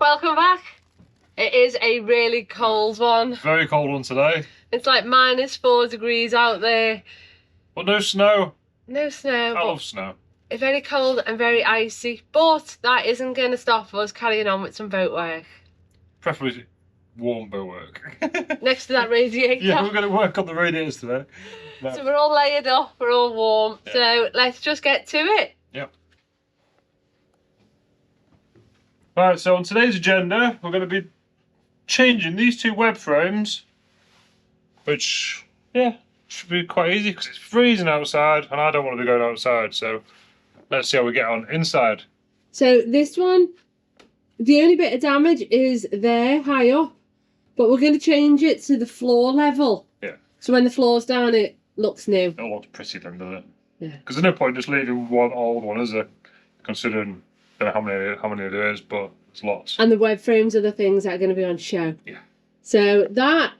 welcome back. It is a really cold one. Very cold one today. It's like -4 degrees out there. But no snow. No snow. I love snow. It's very cold and very icy, but that isn't going to stop us carrying on with some boat work. Preferably warm boat work. Next to that radiator. Yeah, we're going to work on the radiators today. No. So we're all layered up, we're all warm. Yeah. So let's just get to it. Yep. Right, so on today's agenda, we're going to be changing these two web frames, which, yeah, should be quite easy because it's freezing outside and I don't want to be going outside, so let's see how we get on inside. So this one, the only bit of damage is there, high up, but we're going to change it to the floor level. Yeah. So when the floor's down, it looks new. It looks pretty then, doesn't it? Yeah. Because there's no point just leaving one old one, is there? Considering I don't know how many there is, but it's lots. And the web frames are the things that are going to be on show. Yeah. So that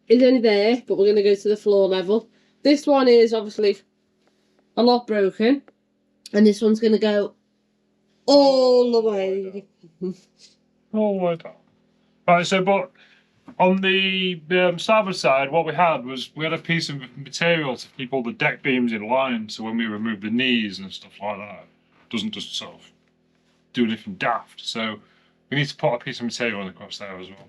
is only there, but we're going to go to the floor level. This one is obviously a lot broken, and this one's going to go all the way. All the way down. Right, so but on the starboard side, what we had a piece of material to keep all the deck beams in line, so when we remove the knees and stuff like that, it doesn't just sort of do anything daft. So we need to put a piece of material across there as well.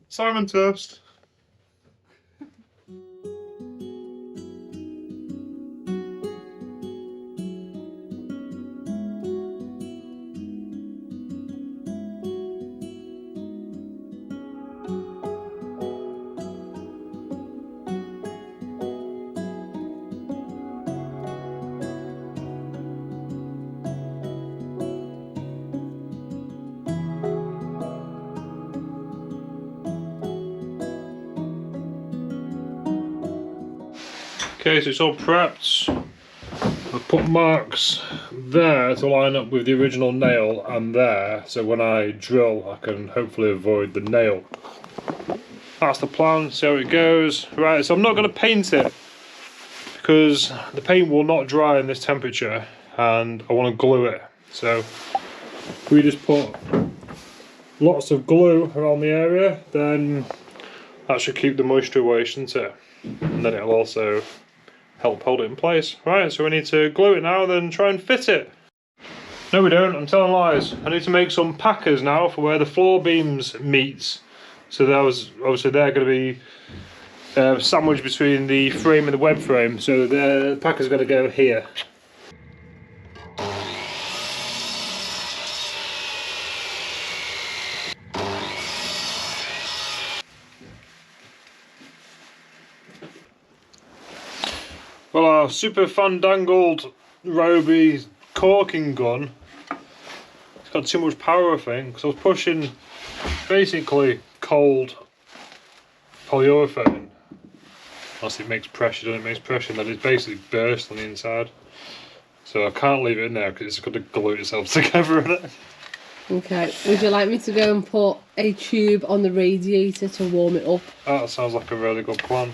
Simon toast. Okay, so it's all prepped. I've put marks there to line up with the original nail and there, so when I drill I can hopefully avoid the nail. That's the plan, see how it goes. Right, so I'm not going to paint it because the paint will not dry in this temperature and I want to glue it. So we just put lots of glue around the area, then that should keep the moisture away, shouldn't it? And then it'll also help hold it in place. Right, so we need to glue it now, then try and fit it. No we don't, I'm telling lies. I need to make some packers now for where the floor beams meet. So obviously they're going to be sandwiched between the frame and the web frame. So the packer's going to go here. Well, our super fandangled Roby corking gun, it's got too much power I think, because I was pushing basically cold polyurethane. Unless it makes pressure, then it makes pressure, and then it's basically burst on the inside. So I can't leave it in there because it's got to glue itself together in it. Okay, would you like me to go and put a tube on the radiator to warm it up? That sounds like a really good plan.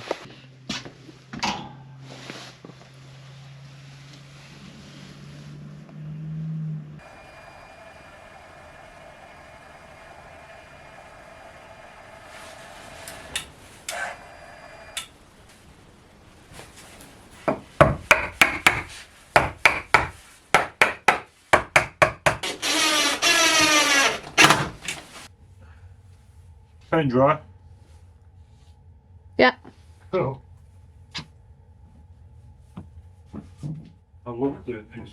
Pen dry? Yeah. Oh. I love doing things.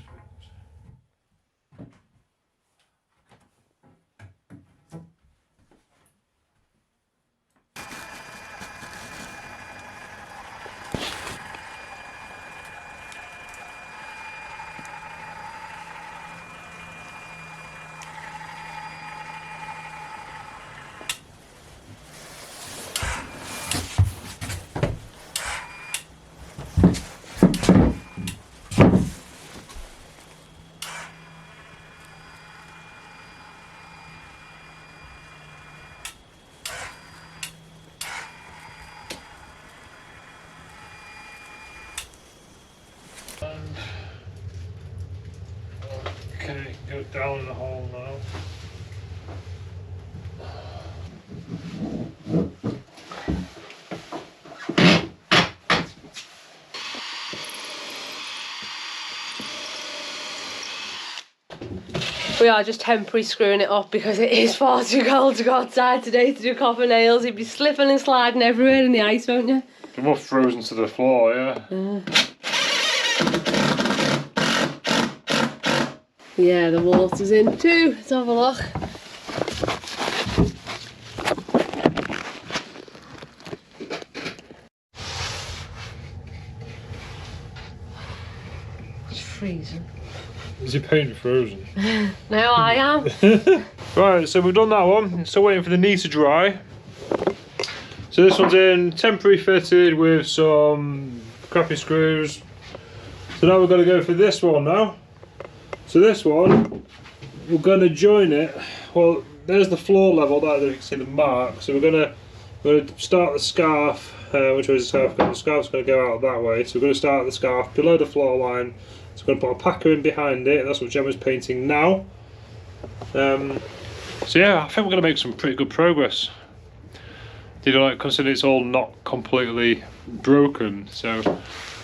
Okay, go down in the hole now. We are just temporarily screwing it up because it is far too cold to go outside today to do copper nails. You'd be slipping and sliding everywhere in the ice, won't you? They're more frozen to the floor, yeah. Yeah, the water's in too. Let's have a look. It's freezing. Is your paint frozen? No, I am. Right, so we've done that one. Still waiting for the knee to dry. So this one's in temporary fitted with some crappy screws. So now we're going to go for this one now. So this one, we're going to join it. Well, there's the floor level, there you can see the mark. So we're going to start the scarf, which way is the scarf? The scarf's going to go out that way. So we're going to start the scarf below the floor line. So we're going to put a packer in behind it. That's what Gemma's painting now. So yeah, I think we're going to make some pretty good progress. You know, like, considering it's all not completely broken, so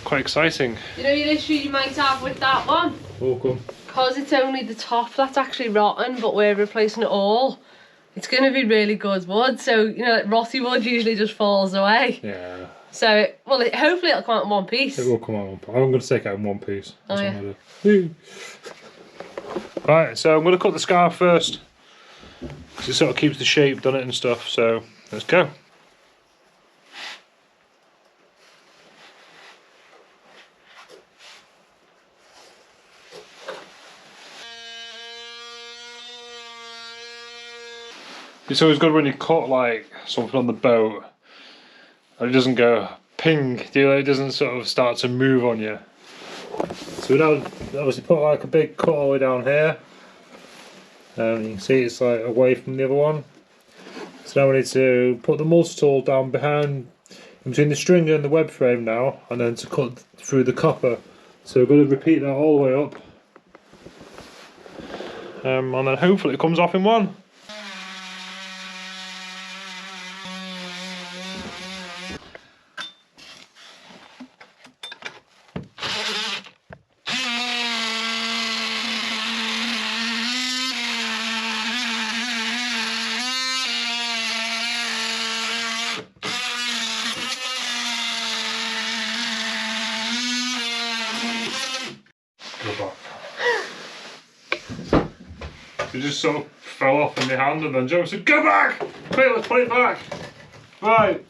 quite exciting. You know your issue you might have with that one? Welcome. Because it's only the top that's actually rotten, but we're replacing it all. It's going to be really good wood, so you know, like rotty wood usually just falls away. Yeah. So, hopefully it'll come out in one piece. It will come out in one piece. I'm going to take it out in one piece. Oh, That's yeah. what I'm gonna do. Right, so I'm going to cut the scarf first, because it sort of keeps the shape on it and stuff, so let's go. It's always good when you cut like something on the boat and it doesn't go ping, it doesn't sort of start to move on you. So we now obviously put like a big cut all the way down here. You can see it's like away from the other one. So now we need to put the multi-tool down behind, between the stringer and the web frame now, and then to cut through the copper. So we're going to repeat that all the way up. And then hopefully it comes off in one. It just sort of fell off in my hand and then Joe said, "Go back! Quick, let's put it back!" Right.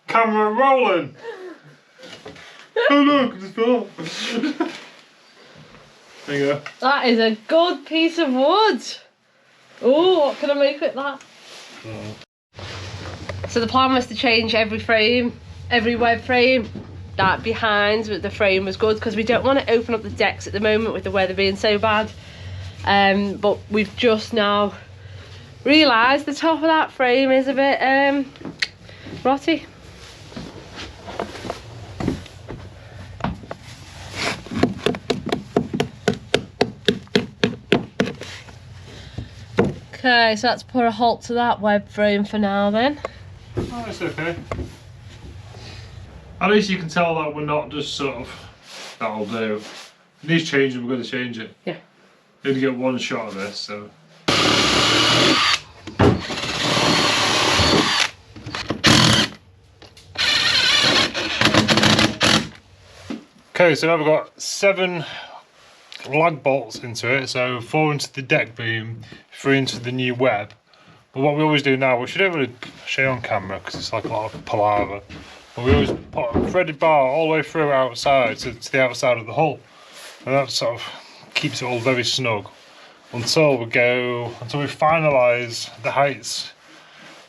Camera rolling. Oh look, it just fell off. There you go. That is a good piece of wood. Oh, what can I make with that? So the plan was to change every frame, every web frame that behind the frame was good, because we don't want to open up the decks at the moment with the weather being so bad. But we've just now realised the top of that frame is a bit rotty. Okay, so let's put a halt to that web frame for now then. Oh, it's okay. At least you can tell that we're not just sort of, that'll do. If it needs changing, we're going to change it. Yeah. We only get one shot of this, so. Okay, so now we've got 7 lag bolts into it, so 4 into the deck beam, 3 into the new web. But what we always do now, which we don't really show on camera because it's like a lot of palaver, but we always put a threaded bar all the way through outside to the outside of the hull, and that sort of keeps it all very snug until we finalise the heights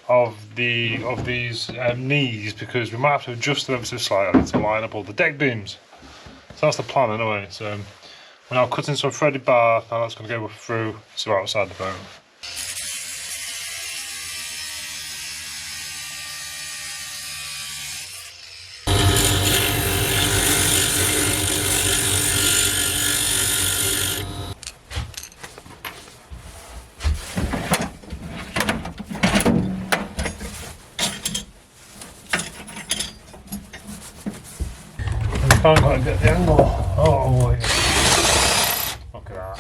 of these knees, because we might have to adjust them ever so slightly to line up all the deck beams. So that's the plan anyway. So we're now cutting some threaded bar, and that's going to go through to outside the boat. get the angle. Oh, yeah. Look at that.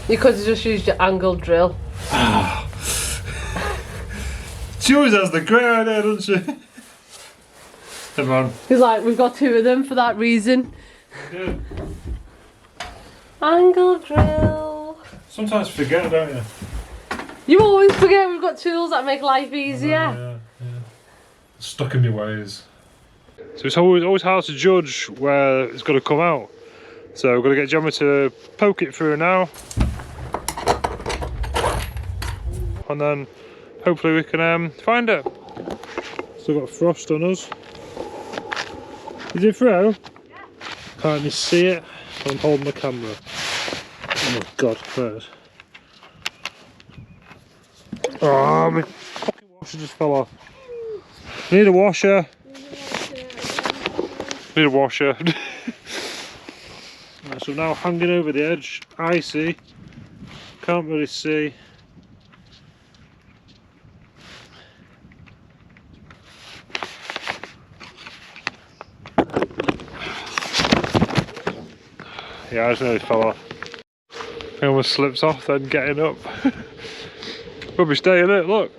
You could have just used your angle drill. She always has the great idea, doesn't she? Come on. He's like, we've got 2 of them for that reason. Yeah. Angle drill. Sometimes forget, don't you? You always forget we've got tools that make life easier. Yeah. Stuck in your ways. So it's always hard to judge where it's going to come out. So we're going to get Gemma to poke it through now. And then hopefully we can find it. Still got frost on us. Is it through? Yeah. Can't even see it. I'm holding the camera. Oh my god, first. Oh, my fucking washer just fell off. Need a washer. Need a washer. Right, so I'm now hanging over the edge. Icy. Can't really see. Yeah, I just nearly fell off. I almost slipped off then getting up. Rubbish day, innit? Look.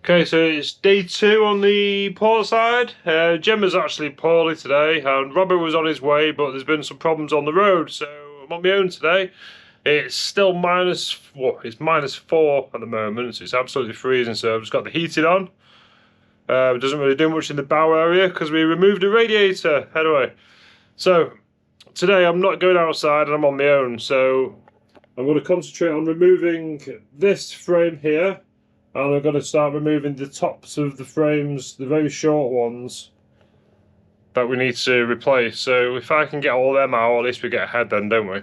Okay, so it's day 2 on the port side. Gemma's actually poorly today, and Robert was on his way, but there's been some problems on the road, so I'm on my own today. It's still it's -4 at the moment, so it's absolutely freezing, so I've just got the heating on. It doesn't really do much in the bow area because we removed the radiator. Anyway, so today I'm not going outside and I'm on my own, so I'm going to concentrate on removing this frame here, and I'm going to start removing the tops of the frames, the very short ones that we need to replace. So if I can get all them out, at least we get ahead then, don't we?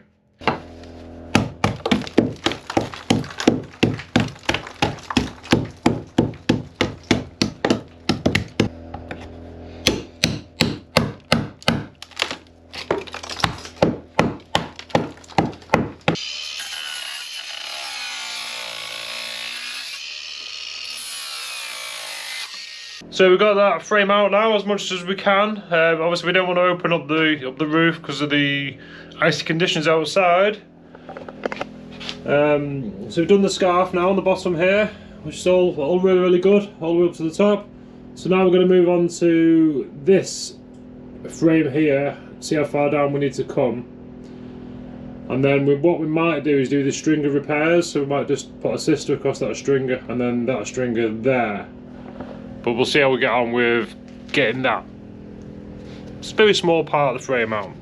So we've got that frame out now as much as we can. Obviously we don't want to open up the roof because of the icy conditions outside. So we've done the scarf now on the bottom here, which is all really good, all the way up to the top. So now we're going to move on to this frame here, see how far down we need to come. And then what we might do is do the stringer repairs, so we might just put a sister across that stringer and then that stringer there. But we'll see how we get on with getting that. It's a very small part of the frame out.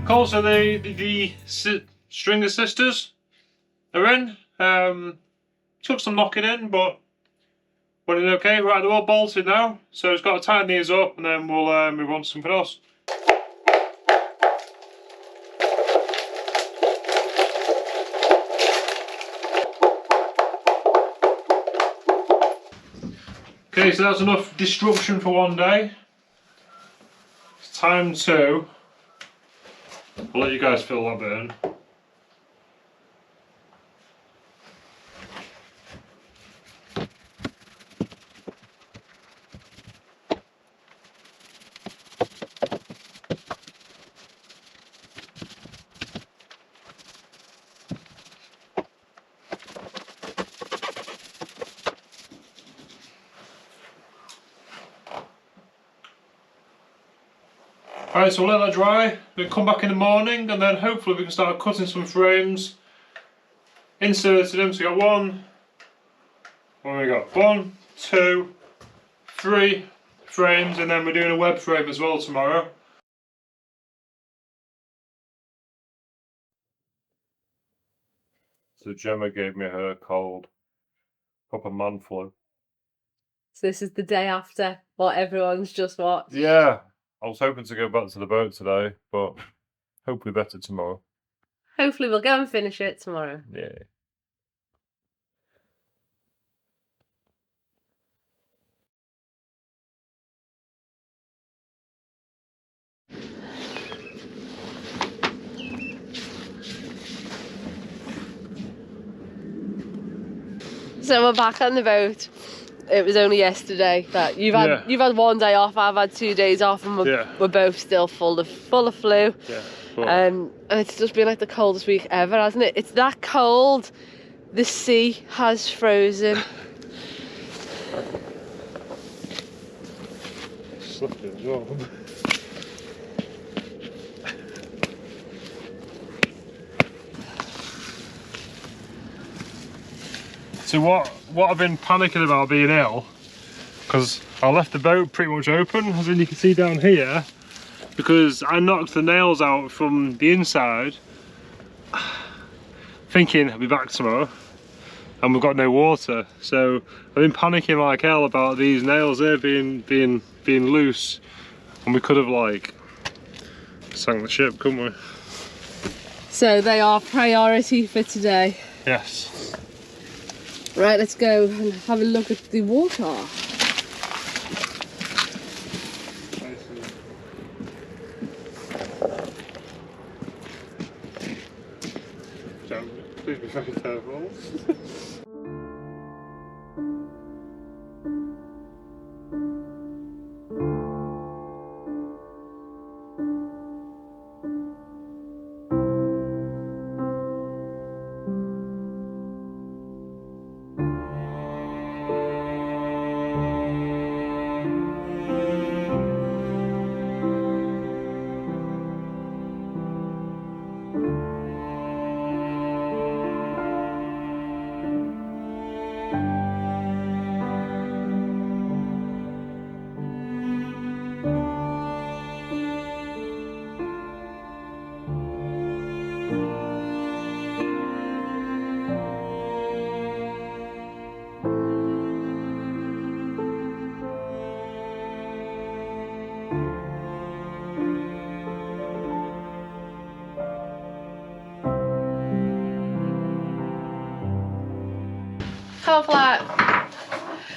Also, the stringer sisters are in. Took some knocking in, but went in okay. Right, they're all bolted now, so just got to tighten these up, and then we'll move on to something else. Okay, so that's enough destruction for one day. It's time to. I'll let you guys feel that burn. Alright, so we'll let that dry. We'll come back in the morning and then hopefully we can start cutting some frames. Inserted them, so we got one, two, three frames, and then we're doing a web frame as well tomorrow. So Gemma gave me her cold, proper man flu. So this is the day after what everyone's just watched. Yeah, I was hoping to go back to the boat today, but hopefully better tomorrow. Hopefully we'll go and finish it tomorrow. Yeah. So we're back on the boat. It was only yesterday that you've had 1 day off, I've had 2 days off, and we're both still full of flu. Yeah. And it's just been like the coldest week ever, hasn't it? It's that cold. The sea has frozen. Slipping as well. So what I've been panicking about being ill, because I left the boat pretty much open, as you can see down here, because I knocked the nails out from the inside, thinking I'll be back tomorrow, and we've got no water. So I've been panicking like hell about these nails there being loose, and we could have like sank the ship, couldn't we? So they are priority for today. Yes. Right, let's go and have a look at the water. Please be very careful.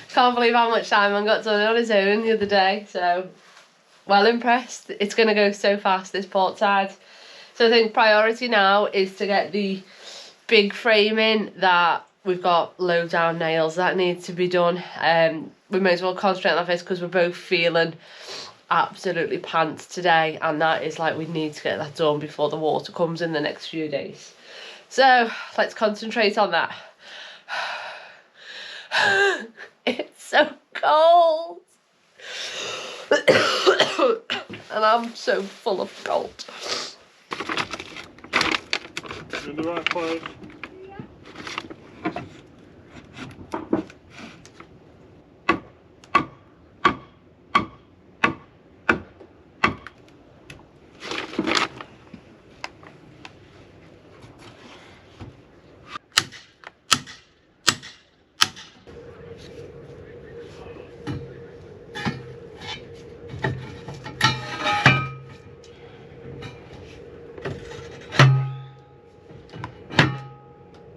Can't believe how much Simon got done on his own the other day, so well impressed. It's going to go so fast, this port side. So I think priority now is to get the big frame in, that we've got low down nails that need to be done. We may as well concentrate on this because we're both feeling absolutely pants today, and that is like we need to get that done before the water comes in the next few days. So let's concentrate on that. It's so cold. And I'm so full of cold. You're in the right place.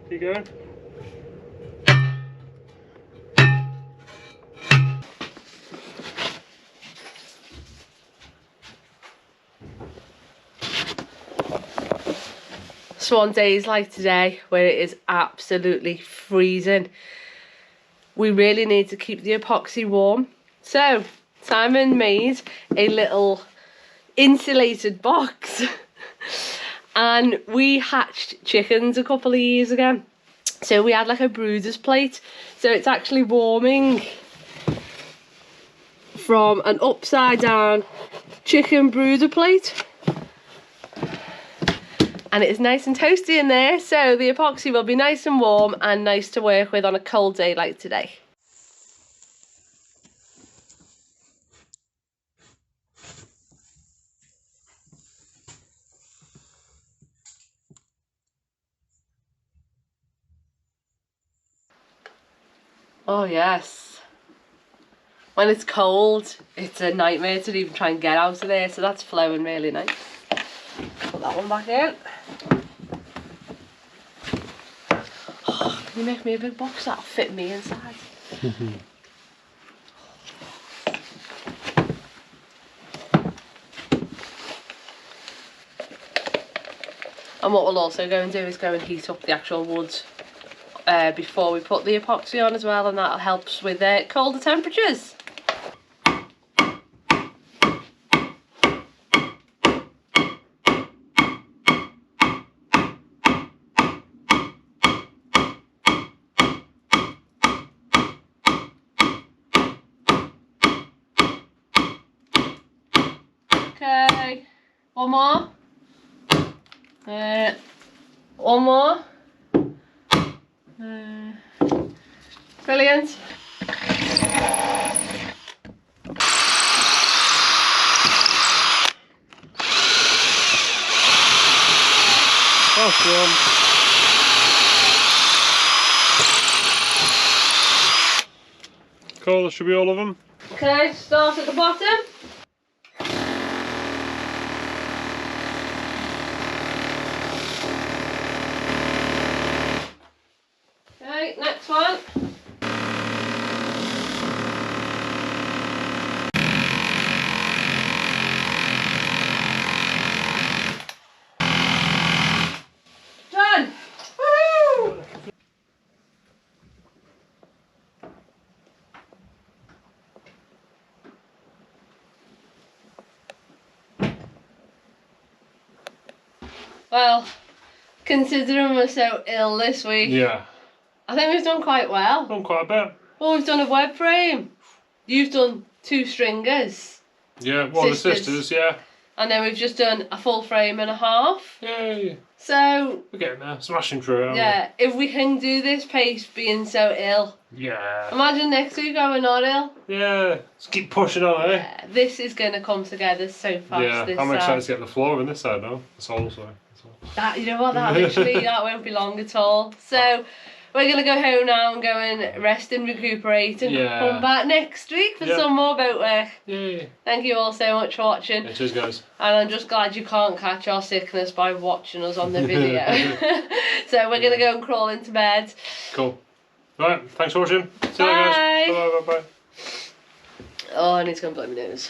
Keep going. So on days like today, where it is absolutely freezing, we really need to keep the epoxy warm. So Simon made a little insulated box and we hatched chickens a couple of years ago. So we had like a brooder's plate, so it's actually warming from an upside down chicken brooder plate. And it is nice and toasty in there, so the epoxy will be nice and warm and nice to work with on a cold day like today. Oh yes. When it's cold, it's a nightmare to even try and get out of there, so that's flowing really nice. Put that one back in. Oh, can you make me a big box that'll fit me inside? And what we'll also go and do is go and heat up the actual wood before we put the epoxy on as well, and that helps with colder temperatures. Okay, one more. One more. Brilliant. Awesome. Cool, that should be all of them. Okay, start at the bottom. Okay, next one. Done! Woo! Well, considering we're so ill this week, Yeah. I think we've done quite well. Done quite a bit. Well, we've done a web frame. You've done 2 stringers. Yeah, one of the sisters, yeah. And then we've just done a full frame and a half. Yay. So, We're getting there, smashing through it, aren't yeah, if we can do this pace being so ill. we? Yeah. Imagine next week when we're not ill. Yeah. Let's keep pushing on, eh? Yeah, this is going to come together so fast. Yeah, this I'm excited to get the floor in this side now. This whole side. That, you know what, that literally, that won't be long at all. So, we're going to go home now and go and rest and recuperate and come back next week for some more boat work. Yay. Thank you all so much for watching. Yeah, cheers, guys. And I'm just glad you can't catch our sickness by watching us on the video. So we're going to go and crawl into bed. Cool. Right, thanks for watching. See you later, guys. Bye. Bye, bye, bye, bye. Oh, I need to go and blow my nose.